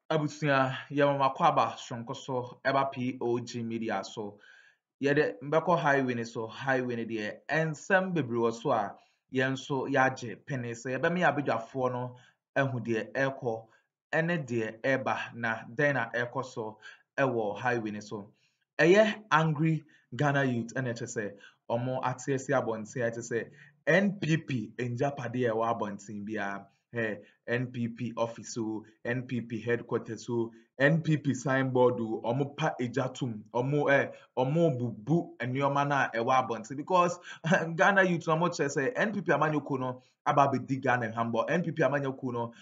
Abusia yamama kwaba shonko so eba POG Media so yede mbeko highway ni so highway ni de ensem bebre wo so a yenso yaje pene se yebe me abedwafo no ehu de eko ene de eba na den na eko so ewo highway ni so eye angry Ghana youth ene chese omo atiesi abonte ya chese NPP enjapade e wa abontin bia NPP office, NPP headquarters, NPP signboard, omo pa ejatum, omo bubu enyoma na ewa abonti because Ghana youth no much say NPP amanyoko no ababe di Ghana hambo NPP amanyoko no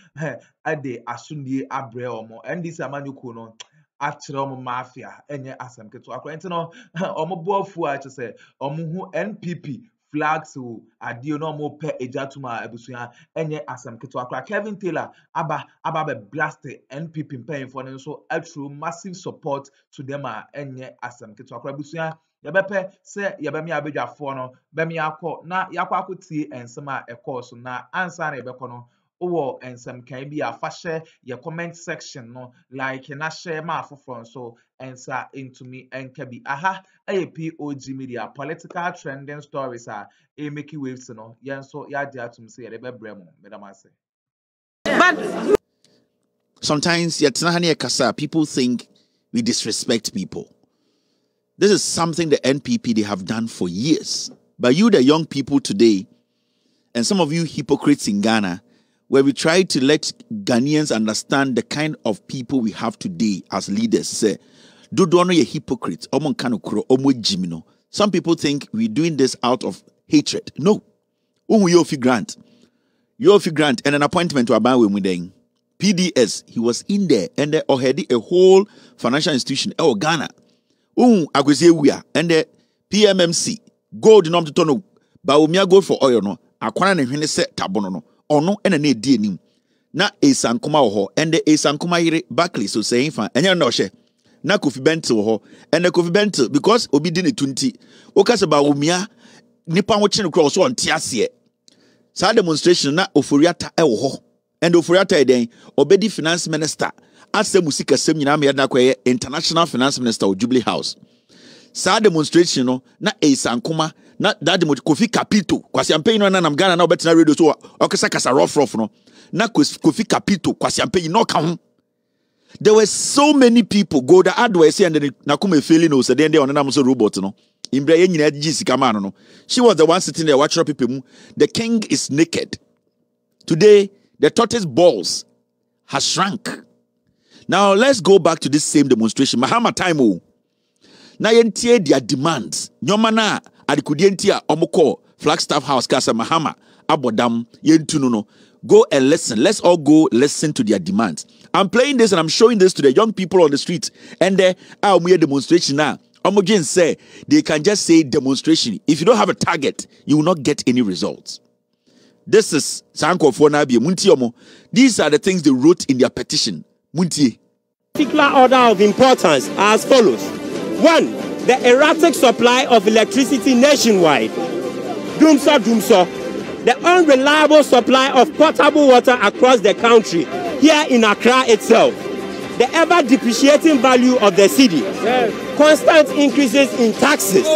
ade asundie abre omo NDC amanyoko no atre omo mafia enye asem keto akwa enti no omo boafu a say omo hu NPP flags Addo no mo pe ejatuma ebusua enye asem keto akwa Kevin Taylor aba be blast NPP mpanyim for no so through massive support to them enye asem keto akwa ebusua yebepe se yebemi abedwafo no bemi akọ na yakọ akotie ensem a ekọ so na ansa na yebekọ no owo ensem kan bi afahye ye comment section no like na share ma afofo so ensa into me enkabi aha POG Media political trending stories are make waves no yenso ya dia tum say ye be bremo medamase. But sometimes people think we disrespect people. This is something the NPP they have done for years. But you, the young people today, and some of you hypocrites in Ghana, where we try to let Ghanaians understand the kind of people we have today as leaders. Say, do know you're hypocrite. Some people think we're doing this out of hatred. No. Yofi Grant and an appointment to Abawe Mudeng. PDS, he was in there and they already a whole financial institution. Oh, Ghana. Agwezewia and the PMMC. Gold nom to tono. Bawumia gold for oil no. Akwana ne hwene se tabono no. Ono ene ne di anim. Na esankoma ho and the esankoma yire Barclay so saying fan. Enya no hye. Na Kofi Bentil ho. And the Kofi Bentil because obi di ne 20. Okase Bawumia nipa wo chine kro so onte ase. Sa demonstration na Oforiata e wo ho. And Oforiata e den obedi finance minister. Asem musika sem nyina me na kwaye international finance minister of Jubilee House. Sa demonstration no na esankoma na that Kofi Capito kwasi ampe no na nam Ghana na obetina radio so okesa kasa rough no na Kofi Capito kwasi ampe no ka ho. There were so many people go the Addo say and na kuma failing no so then they on na so robot no imbre ye nyina gi sika man no. She was the one sitting there watching people mu. The king is naked. Today the tortoise balls has shrunk. Now let's go back to this same demonstration. Mahama time na yentie their demands. Nyoma na adikudientia omoko Flagstaff House kasa Mahama abodam yentu no. Go and listen. Let's all go listen to their demands. I'm playing this and I'm showing this to the young people on the street. And the demonstration now. Omogin say they can just say demonstration. If you don't have a target, you will not get any results. This is Sanko Nabi Muntiomo. These are the things they wrote in their petition. Muntie. Particular order of importance are as follows. 1. The erratic supply of electricity nationwide. Dumso. The unreliable supply of potable water across the country, here in Accra itself. The ever-depreciating value of the city. Yes. Constant increases in taxes.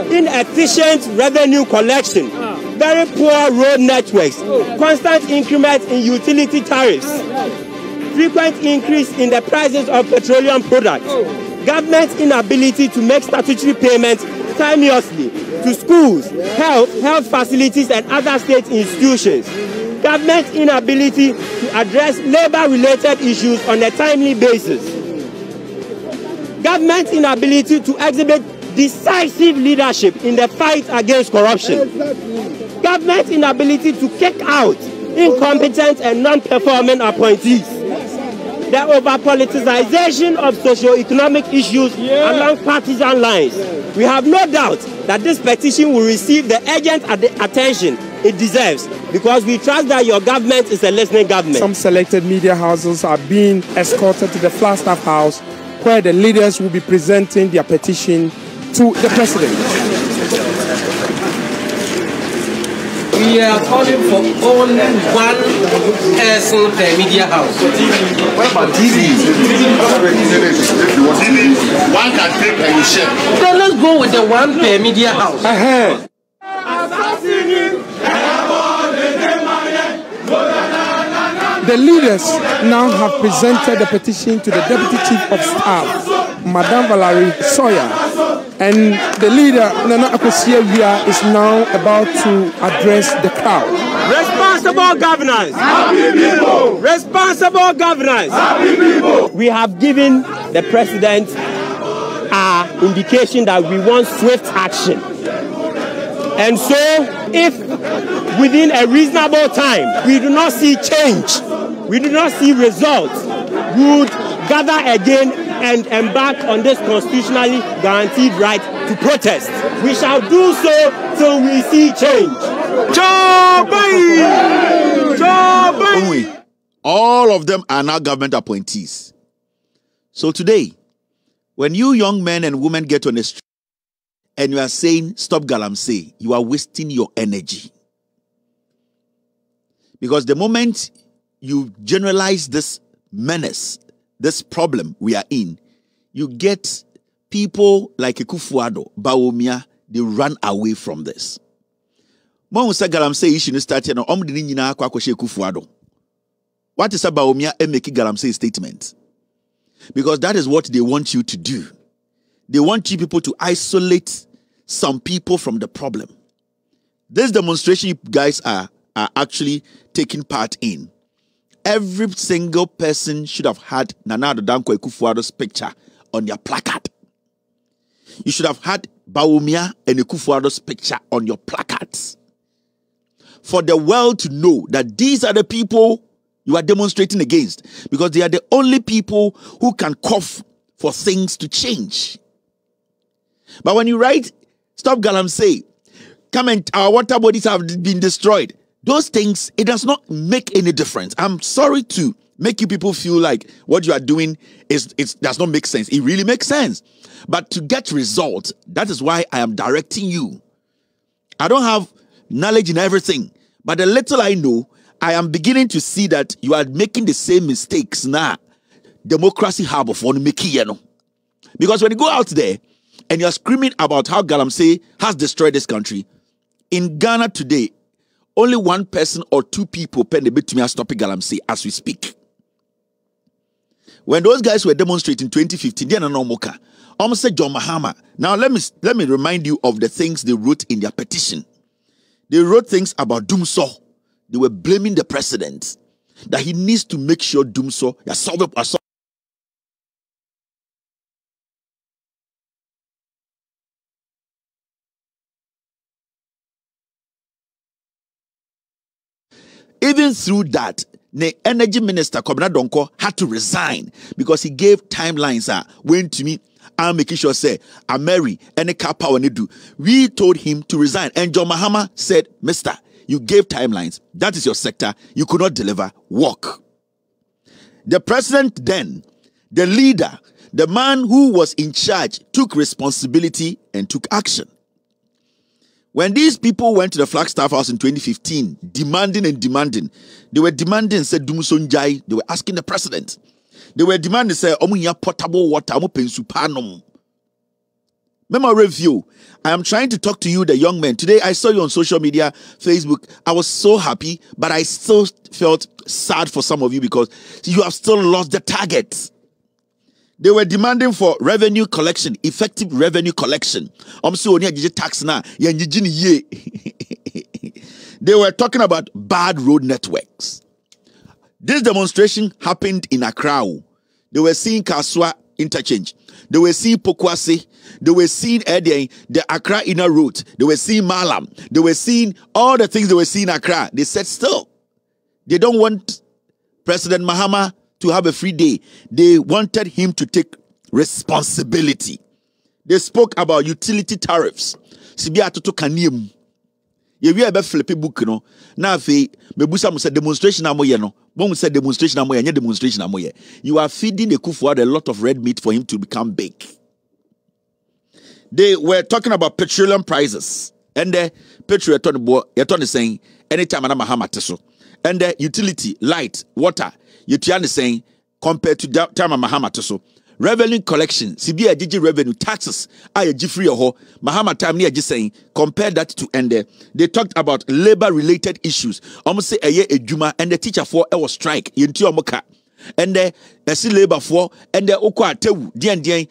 Inefficient revenue collection. Very poor road networks. Constant increment in utility tariffs. Frequent increase in the prices of petroleum products. Government's inability to make statutory payments timeously to schools, health facilities and other state institutions. Government's inability to address labor-related issues on a timely basis. Government's inability to exhibit decisive leadership in the fight against corruption. Government's inability to kick out incompetent and non-performing appointees. The over-politicization of socio-economic issues along partisan lines. We have no doubt that this petition will receive the urgent attention it deserves because we trust that your government is a listening government. Some selected media houses are being escorted to the Flagstaff House where the leaders will be presenting their petition to the president. We are calling for only one person per media house. What about TV? One can take and share. Then let's go with the one per media house. The leaders now have presented the petition to the Deputy Chief of Staff, Madame Valerie Sawyer, and the leader, Nana Akuffo, is now about to address the crowd. Responsible governance. Responsible governance. We have given the president our indication that we want swift action. And so, if within a reasonable time we do not see change, we do not see results, we would gather again and embark on this constitutionally guaranteed right to protest. We shall do so till we see change. All of them are now government appointees. So today, when you young men and women get on the street and you are saying, stop Gam Say, you are wasting your energy. Because the moment you generalize this menace, this problem we are in, you get people like Akuffo, Bawumia, they run away from this. When we say Gam Say issue started, what is about Bawumia and making Gam Say statement? Because that is what they want you to do. They want you people to isolate some people from the problem. This demonstration you guys are actually taking part in. Every single person should have had Nana Addo Akuffo's picture on their placard. You should have had Bawumia and Akuffo's picture on your placards. For the world to know that these are the people you are demonstrating against, because they are the only people who can cough for things to change. But when you write, stop Gam Say, come and our water bodies have been destroyed, those things, it does not make any difference. I'm sorry to make you people feel like what you are doing does not make sense. It really makes sense. But to get results, that is why I am directing you. I don't have knowledge in everything, but the little I know, I am beginning to see that you are making the same mistakes now. Democracy harbor for Mickey, because when you go out there and you are screaming about how Gam Say has destroyed this country, in Ghana today, only one person or two people pen the bit to me are stopping Gam Say as we speak. When those guys were demonstrating in 2015, they are no moka. Almost said John Mahama. Now let me remind you of the things they wrote in their petition. They wrote things about Dumso. They were blaming the president that he needs to make sure Dumso solve. Even through that, the energy minister, Kobina Donko, had to resign because he gave timelines. When to me, I'm making sure, say, I'm married, any car power need do. We told him to resign. And John Mahama said, Mister, you gave timelines. That is your sector. You could not deliver. Walk. The president then, the leader, the man who was in charge, took responsibility and took action. When these people went to the Flagstaff House in 2015, demanding, they were demanding, said Dumusonjai, they were asking the president. They were demanding, say, Omunya potable water, Omu pensupanum. Memo review. I am trying to talk to you, the young men. Today, I saw you on social media, Facebook. I was so happy, but I still felt sad for some of you because you have still lost the target. They were demanding for revenue collection, effective revenue collection. Tax now. They were talking about bad road networks. This demonstration happened in Accra. They were seeing Kaswa interchange. They were seeing Pokwase. They were seeing the Accra inner route. They were seeing Malam. They were seeing all the things they were seeing in Accra. They said still, they don't want President Mahama to have a free day. They wanted him to take responsibility. They spoke about utility tariffs. You ever flip a book, no? Now, Mebusa said demonstration amoye. One said demonstration amoye, demonstration amoye. You are feeding the Akuffo a lot of red meat for him to become big. They were talking about petroleum prices. And the petrol yeton is saying anytime ana Mahama teso. And the utility, light, water, you are saying compared to that time Mahama teso. Revenue collection, CBA GG revenue, taxes, I free ho. Mahama time near just saying, compare that to end. They talked about labor-related issues. Almost say a year a Juma and the teacher for a strike in Tiomoka. And the see labor for and the Okwa Tewu, DN.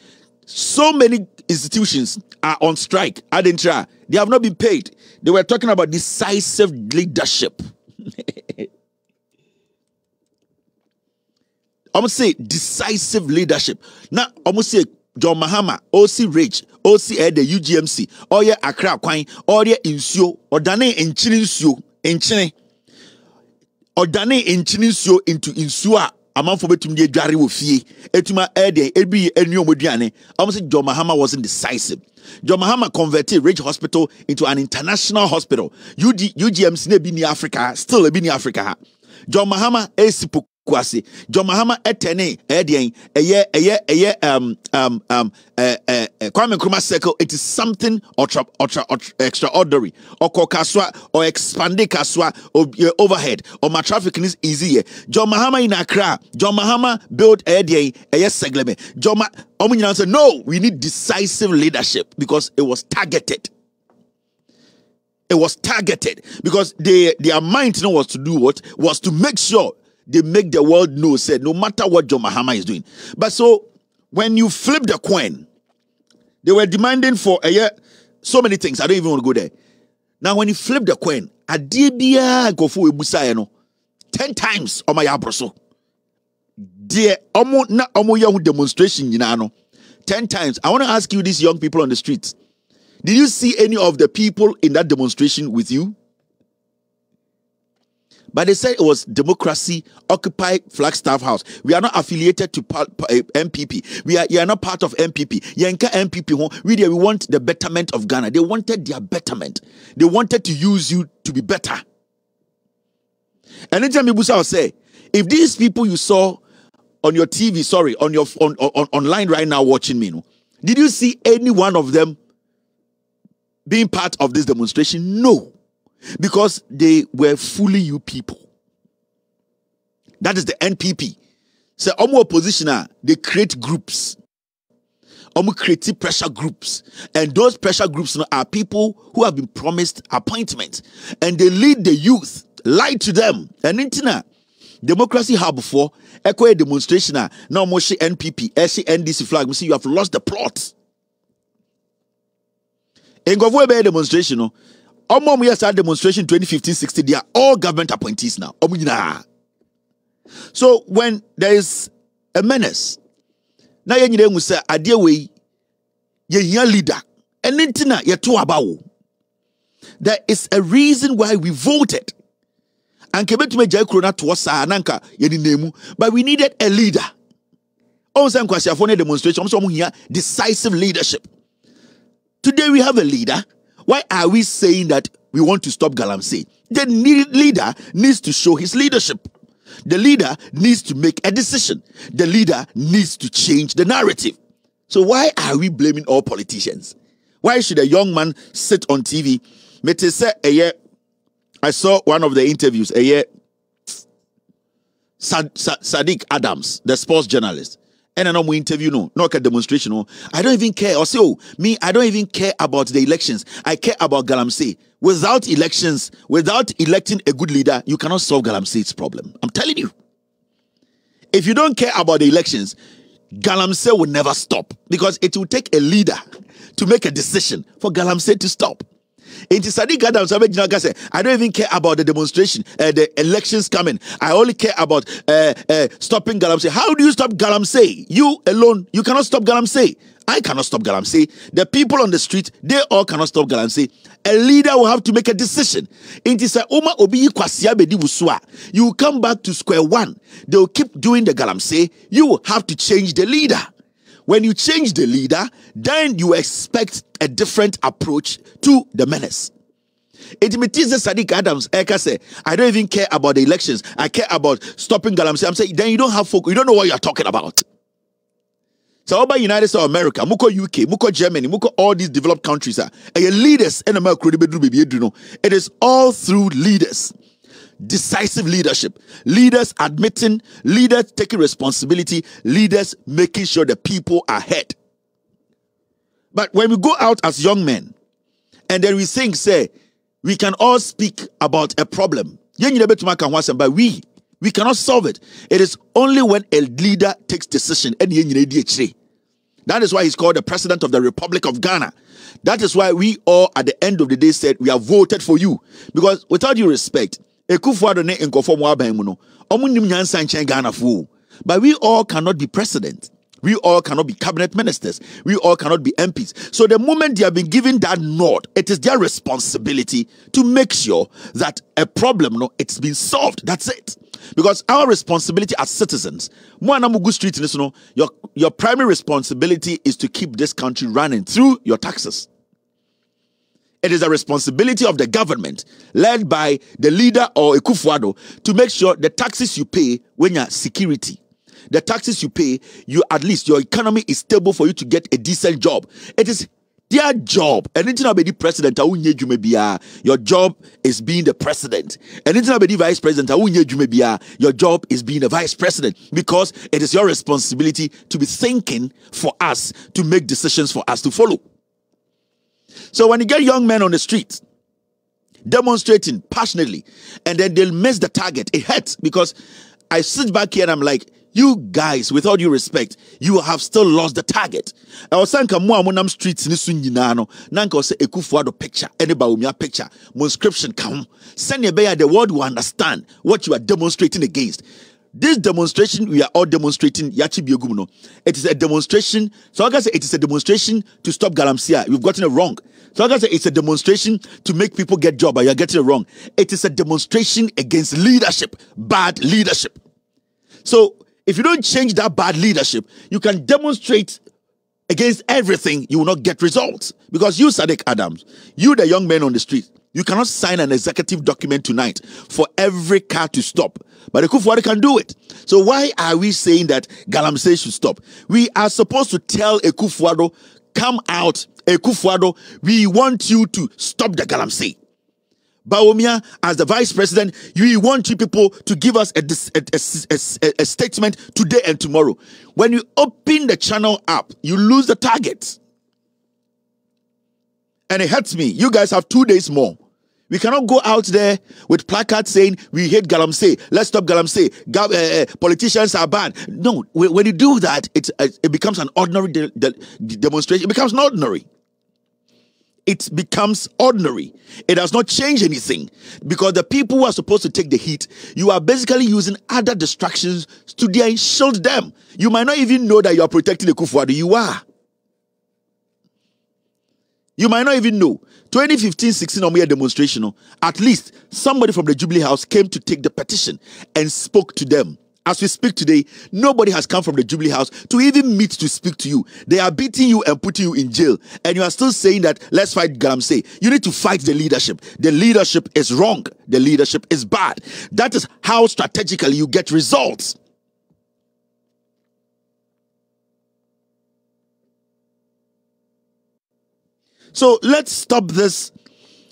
So many institutions are on strike. I didn't try. They have not been paid. They were talking about decisive leadership. Almost say decisive leadership. Now, almost say John Mahama, OC Rage, OC Ed, the UGMC, or ye Accra Quine, or ye Insio, or Dane in Chinisio, in Chine, or Dane in Chinisio into Insua, a month for between the Jari Wofie, Etuma Ede, Ebi, and Yomodiane. Almost say John Mahama wasn't decisive. John Mahama converted Rage Hospital into an international hospital. UGMC, Nebini Africa, still Ebini Africa. John Mahama, Esipo. Kwasi John Mahama etene Kwame Nkrumah circle. It is something extraordinary or kaswa or expanding kaswa or overhead or my traffic is easier. John Mahama in Accra, John Mahama built segleme. John Mahama said no, we need decisive leadership because it was targeted. It was targeted because their mind was to do what was to make sure they make the world know, said, no matter what John Mahama is doing. But so, when you flip the coin, they were demanding for a year, so many things. I don't even want to go there. Now, when you flip the coin, Adibia go for Busayano 10 times on my abroso. Dear, na young demonstration, 10 times. I want to ask you, these young people on the streets, did you see any of the people in that demonstration with you? But they said it was democracy, Occupy Flagstaff House. We are not affiliated to NPP. We are not part of NPP. Yanka NPP, we want the betterment of Ghana. They wanted their betterment. They wanted to use you to be better. And anytime Ibusa will say, if these people you saw on your TV, sorry, on your online right now watching me, did you see any one of them being part of this demonstration? No. Because they were fully you people. That is the NPP. So, opposition, they create groups. Create pressure groups. And those pressure groups are people who have been promised appointments. And they lead the youth, lie to them. And intina, democracy had before, echo a demonstration, now Moshi NPP, NDC flag, we see you have lost the plot. In Govwe demonstration, demonstration 2015-16, they are all government appointees now. So when there is a menace, now you say idea way ye leader and intina ye to about. There is a reason why we voted. And kebetume jai krona to wasa nanka ye nemu, but we needed a leader. Also, demonstration, decisive leadership. Today we have a leader. Why are we saying that we want to stop Galamsey? The leader needs to show his leadership. The leader needs to make a decision. The leader needs to change the narrative. So why are we blaming all politicians? Why should a young man sit on TV? I saw one of the interviews, Sadiq Adams, the sports journalist. And I know we interview not a demonstration. I don't even care. Or say, I don't even care about the elections. I care about Galamsey. Without elections, without electing a good leader, you cannot solve Galamsey's problem. I'm telling you. If you don't care about the elections, Galamsey will never stop because it will take a leader to make a decision for Galamsey to stop. I don't even care about the demonstration, the elections coming. I only care about stopping Galamsey. How do you stop Galamsey? You alone, you cannot stop Galamsey. I cannot stop Galamsey. The people on the street, they all cannot stop Galamsey. A leader will have to make a decision. You come back to square one. They will keep doing the Galamsey. You will have to change the leader. When you change the leader, then you expect a different approach to the menace. It means Sadiq Adams, I don't even care about the elections. I care about stopping Galamsey. I'm saying, then you don't have focus. You don't know what you're talking about. So about United States of America, muko UK, muko Germany, muko all these developed countries are leaders in America. It is all through leaders. Decisive leadership. Leaders admitting, leaders taking responsibility, leaders making sure the people are ahead. But when we go out as young men, and then we think, say, we can all speak about a problem. But we cannot solve it. It is only when a leader takes decision. That is why he's called the President of the Republic of Ghana. That is why we all, at the end of the day, said we have voted for you. Because without due respect, but we all cannot be president. We all cannot be cabinet ministers. We all cannot be MPs. So the moment they have been given that nod, it is their responsibility to make sure that a problem, it's been solved. That's it. Because our responsibility as citizens, your primary responsibility is to keep this country running through your taxes. It is a responsibility of the government, led by the leader or Akuffo, to make sure the taxes you pay when you're security, the taxes you pay, at least your economy is stable for you to get a decent job. It is their job. Anything about the president, your job is being the president. Anything about the vice president, your job is being the vice president, because it is your responsibility to be thinking for us, to make decisions for us to follow. So when you get young men on the street demonstrating passionately, and then they'll miss the target, it hurts, because I sit back here and I'm like, you guys, with all due respect, you have still lost the target. I was saying, "Kamu streets ni sunyinano." Nanko se Akuffo picture, any Bawumia picture, inscription come. Send your the world will understand what you are demonstrating against. This demonstration, we are all demonstrating Yachi Biogumuno. It is a demonstration. So I can say it is a demonstration to stop Gam Say. You've gotten it wrong. So I can say it's a demonstration to make people get job, but you're getting it wrong. It is a demonstration against leadership, bad leadership. So if you don't change that bad leadership, you can demonstrate against everything, you will not get results. Because you, Sadiq Adams, you the young men on the street, you cannot sign an executive document tonight for every car to stop. But Akuffo can do it. So why are we saying that Gam Say should stop? We are supposed to tell Akuffo, come out, Akuffo, we want you to stop the Gam Say. Bawumia, as the vice president, we want you people to give us a statement today and tomorrow. When you open the channel up, you lose the target. And it hurts me. You guys have 2 days more. We cannot go out there with placards saying, we hate Gam Say, let's stop Gam Say, politicians are bad. No, when you do that, it becomes an ordinary demonstration. It becomes an ordinary. It becomes ordinary. It does not change anything, because the people who are supposed to take the heat, you are basically using other distractions to shield them. You might not even know that you are protecting the Akuffo. You are. You might not even know. 2015-16 demonstration, at least somebody from the Jubilee House came to take the petition and spoke to them. As we speak today, nobody has come from the Jubilee House to even meet to speak to you. They are beating you and putting you in jail. And you are still saying that, let's fight Gam Say. You need to fight the leadership. The leadership is wrong. The leadership is bad. That is how strategically you get results. So let's stop this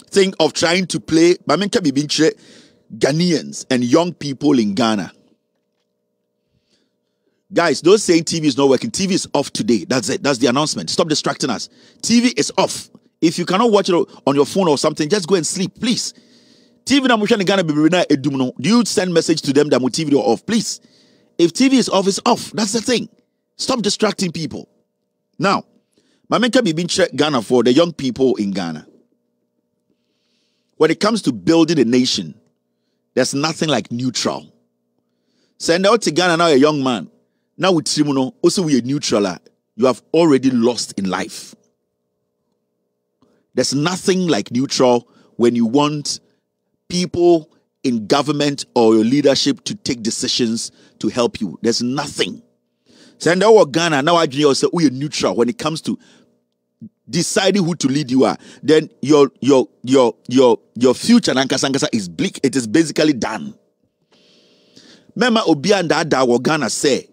thing of trying to play Ghanaians and young people in Ghana. Guys, those saying TV is not working, TV is off today. That's it. That's the announcement. Stop distracting us. TV is off. If you cannot watch it on your phone or something, just go and sleep, please. TV in Ghana, do you send message to them that TV are off? Please. If TV is off, it's off. That's the thing. Stop distracting people. Now, Mameka Bibinche Ghana for the young people in Ghana. When it comes to building a nation, there's nothing like neutral. Send out to Ghana now, a young man. Now with Trimuno, also we are neutral. You have already lost in life. There's nothing like neutral when you want people in government or your leadership to take decisions to help you. There's nothing. Send out Ghana now. I say we are neutral when it comes to deciding who to lead you are. Then your future Nankasa is bleak. It is basically done. Mema Obi and Addo Ghana say.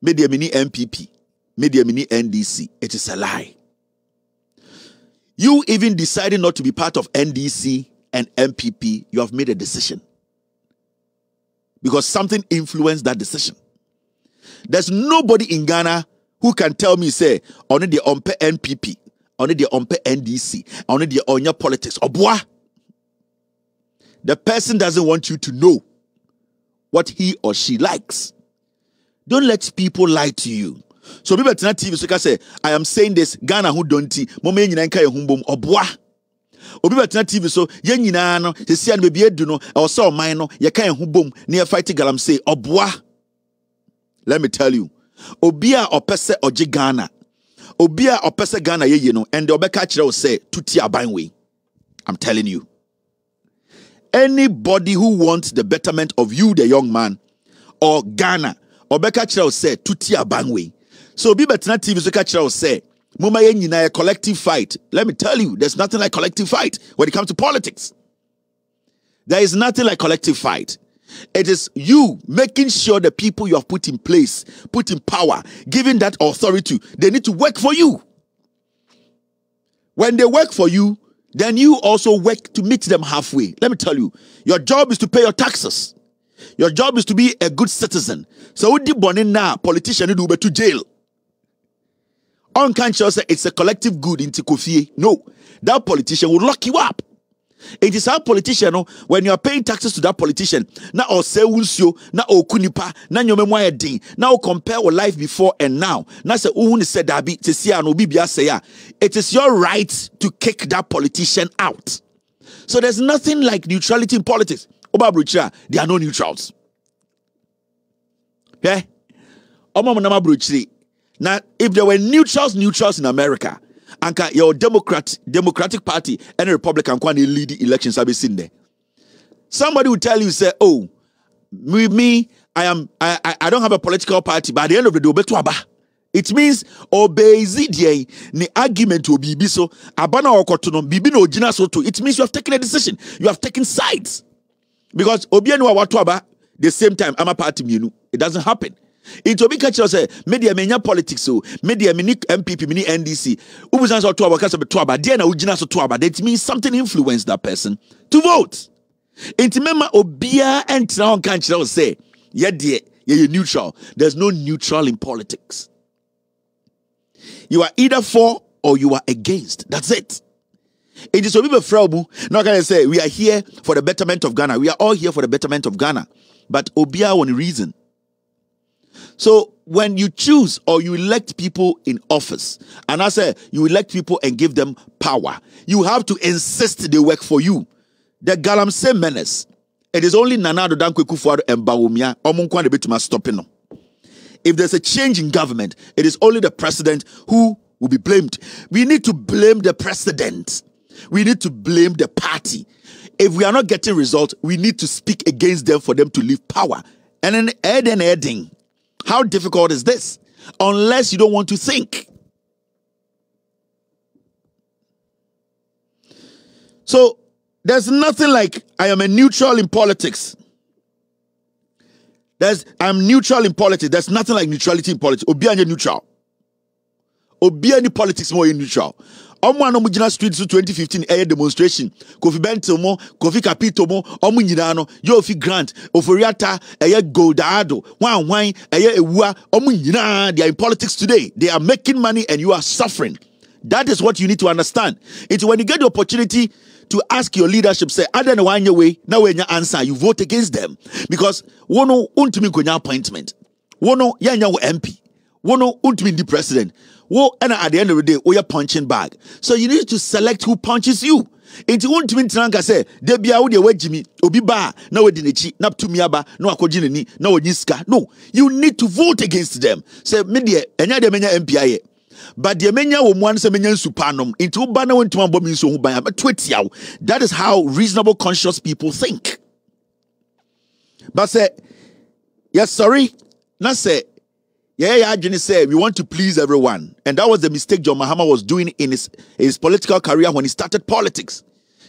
Media mini NPP. media mini NDC. It is a lie. You even decided not to be part of NDC and NPP, you have made a decision. Because something influenced that decision. There's nobody in Ghana who can tell me, say, only the ompe NPP, only the ompe NDC, only the onya politics. Obwa. The person doesn't want you to know what he or she likes. Don't let people lie to you. So people tonight TV so can say, I am saying this, Ghana who don't see, mama nyina nka yehumbom obwa. Obi betina TV so ye nyina no se sia no be edu no e so man no ye kan yehumbom na ye fight Gam Say obwa. Let me tell you, obi a opese oje Ghana, obi a opese Ghana ye no, and the obeka kire o say tuti aban we. I'm telling you. Anybody who wants the betterment of you, the young man, or Ghana, obeka kire o say tuti aban we. So be betina TV so ka kire o say mama ye nyina a collective fight. Let me tell you, there's nothing like collective fight when it comes to politics. There is nothing like collective fight. It is you making sure the people you have put in place, put in power, giving that authority, they need to work for you. When they work for you, then you also work to meet them halfway. Let me tell you, your job is to pay your taxes. Your job is to be a good citizen. So what born in now, politician do to jail. On can't say it's a collective good in Tikofie. No, that politician will lock you up. It is our politician, when you are paying taxes to that politician, na o se unsio, na o kunipa, na nyome din, na o compare your life before and now. Na se uhuni se dabi, se siya no bibia se ya. It is your right to kick that politician out. So there's nothing like neutrality in politics. Oba bruchira, there are no neutrals. Yeah? Oma nama bruchiri. Now, if there were neutrals in America, and your Democratic Party and a Republican can lead the elections, I'll be sitting there. Somebody will tell you, say, oh, me, I don't have a political party, but at the end of the day, it means obey the argument will be so abana okotono bibi no jina so to. It means you have taken a decision. You have taken sides. Because obianu watuaba the same time I'm a party minu. It doesn't happen. It will be catch us media menya politics so media mini NPP mini NDC ubuzan so to abaka so to aba dia na ugina so to aba. That means something influenced that person to vote. Intimema obia entra on kan kire say ye de ye neutral. There's no neutral in politics. You are either for or you are against. That's it. It is Obibe Fraubu. Now can I say we are here for the betterment of Ghana. We are all here for the betterment of Ghana. But Obia one reason. So when you choose or you elect people in office, and I say you elect people and give them power, you have to insist they work for you. The Gam Say menace. It is only Nana Addo Akuffo and Bawumia omunkwa de betuma stopping no. If there's a change in government, it is only the president who will be blamed. We need to blame the president. We need to blame the party. If we are not getting results, we need to speak against them for them to leave power. And then adding. How difficult is this? Unless you don't want to think. So there's nothing like I am a neutral in politics. I'm neutral in politics. There's nothing like neutrality in politics. Obianye neutral. Obianye politics more neutral. Omo mujina street 2015 air demonstration. Kofi Bentil mo, Kofi Kapito mo, omo nyina no, Yofi Grant, Oforiata, aye Goldado, wan aye Ewa, omo nyina. They are in politics today. They are making money and you are suffering. That is what you need to understand. It's when you get the opportunity to ask your leadership, say, I don't know why your way, now when you answer, you vote against them. Because wono untumi konya appointment. Wono yanya MP. Wono untumi the president. Wo and at the end of the day, we are punching bag. So you need to select who punches you. Into untumi tranka say, debia udi we Jimmy, obi ba, na we dinechi, nap to miaba, no akojini, no niska. No, you need to vote against them. Say, media, enya de menya MPI. But the menya wo mwan se menya supanom into bana won to bomb so hubaya but twetiaw. That is how reasonable conscious people think. But say yes sorry not say yeah say we want to please everyone, and that was the mistake John Mahama was doing in his political career when he started politics.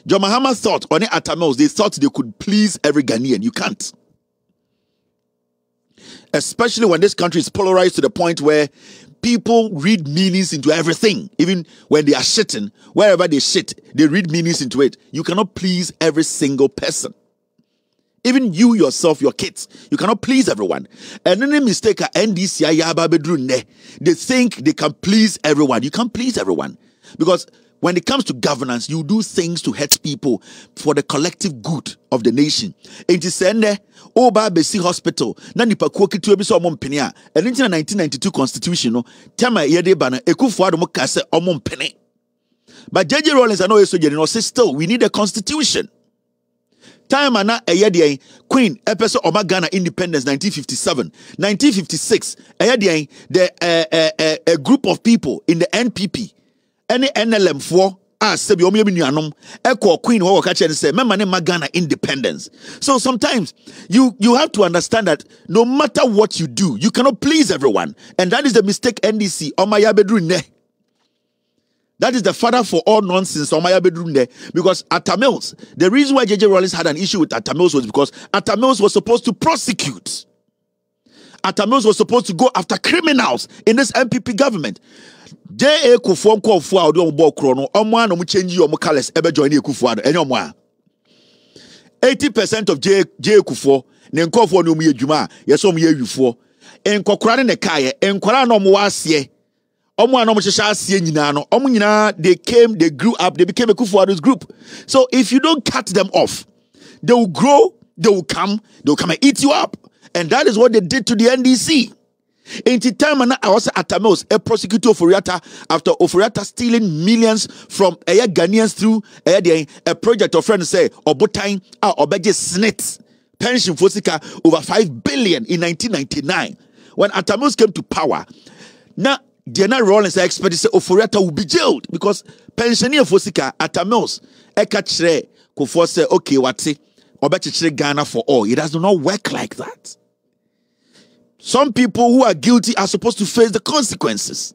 John Mahama thought on the Atamels they thought they could please every Ghanaian. You can't. Especially when this country is polarized to the point where people read meanings into everything. Even when they are shitting, wherever they shit, they read meanings into it. You cannot please every single person. Even you yourself, your kids, you cannot please everyone. And any mistake at NDC, they think they can please everyone. You can't please everyone. Because when it comes to governance, you do things to hurt people for the collective good of the nation. It is sende Oba Besi Hospital, Nanipa Kuokitu Ebiso Omompenia, and in the 1992 Constitution, no, Tama Yede Bana, Akuffo Mokase Omompene. But J.J. Rawlings, I know you say still, we need a constitution. Time ana eyedian Queen episode of Ghana independence 1957 1956 eyedian a group of people in the NPP any NLM for sebi omo yemi nuanom Queen wo ka say memma ne Ghana independence. So sometimes you have to understand that no matter what you do, you cannot please everyone, and that is the mistake NDC omaya bedru ne. That is the father for all nonsense. Because Atta Mills, the reason why J.J. Rawlings had an issue with Atta Mills was because Atta Mills was supposed to prosecute. Atta Mills was supposed to go after criminals in this NPP government. J.A. Akuffo Krono, 80% of J. Akuffo, Nenkofo no mu Juma, yes, you and Kokran ne Kaya, and Korano Moasie. They came, they grew up, they became a Akuffo's group. So if you don't cut them off, they will grow, they'll come and eat you up. And that is what they did to the NDC. In the time, I was at Tamils, a prosecutor of Ofuriatta, after Ofuriatta stealing millions from Ghanaians through a project of friends say, Obotain, Obeje Snit, pension for over 5 billion in 1999. When Atamils came to power, now, General Rawlings expected say Ofuriatta will be jailed because pensioner for Sika Atta Mills ekachre Kufuor say okay what's obechire Ghana for all. It does not work like that. Some people who are guilty are supposed to face the consequences.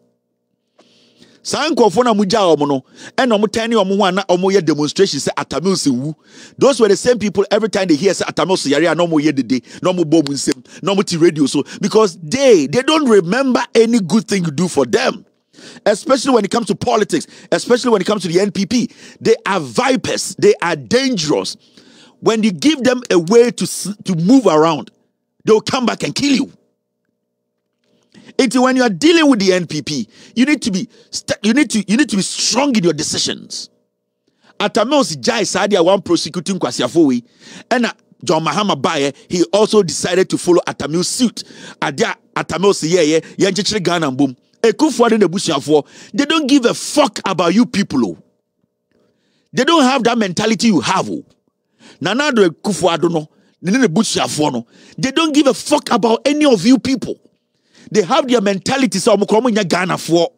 Sanko na muja omono and omutani omuwana omoye demonstration say Atta Mills wu. Those were the same people every time they hear say Atta Mills yare no mo ye dede no mo bom nsem no mo ti radio so because they don't remember any good thing you do for them, especially when it comes to politics, especially when it comes to the NPP. They are vipers, they are dangerous. When you give them a way to move around, they'll come back and kill you. It's when you are dealing with the NPP, you need to be strong in your decisions. Atta Mills Jai Sadia one prosecuting Kwasiafowi, and John Mahama Baye, he also decided to follow Atta Mills' suit. Atta Mills yanchichire Ghana boom. Akuffo in the Bushiafo, they don't give a fuck about you people. They don't have that mentality you have. Nana do Akuffo Addo no, they don't give a fuck about any of you people. They have their mentality, so Ghana for.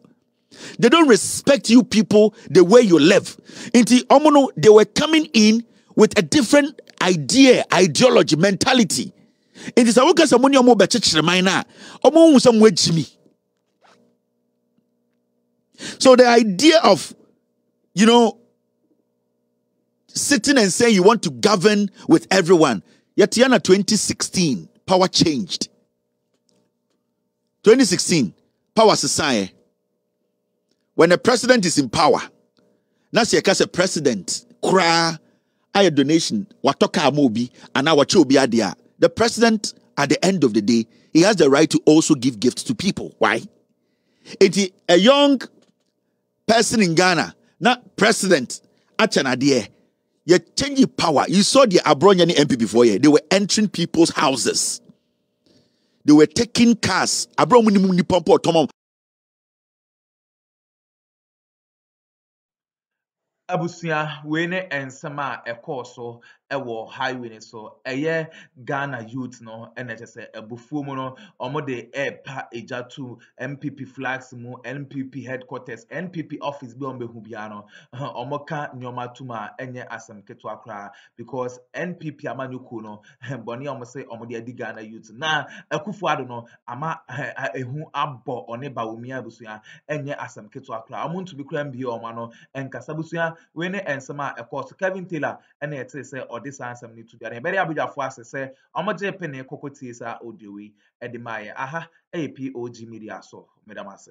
They don't respect you people the way you live. They were coming in with a different ideology, mentality. So the idea of, sitting and saying you want to govern with everyone. Yatiana 2016, power changed. 2016, power society. When a president is in power, that's a president, kra, aya donation, watoka amobi, and our chobi adia. The president, at the end of the day, he has the right to also give gifts to people. Why? It's a young person in Ghana, not president, achanadia. You're changing power. You saw the Abronyani MP before here. They were entering people's houses. They were taking cars. Abromuni pompo tomom. Abusia wene ensema ekoso ewo highway so eye Ghana youth no enetese ebufuo mu no omode epa ejatu NPP flags mu NPP headquarters NPP office bi ombehu bia no omoka nyoma tuma enye asem keto akra because NPP amanyuku no boni omse omode adi Ghana youth na Akuffo Addo no ama ehu abo one Bawumia abusia enye asem keto akra amuntu bi kra mbi omano enkasa busia wene ensema ekoso Kevin Taylor ene ete say ɔde saa nsɛm no to dwa no ɛbɛyɛ abadwafo ase sɛ ɔmogye pene kokotie saa audio yi ɛde ma yɛ aha ɛyɛ POG Media so medam ase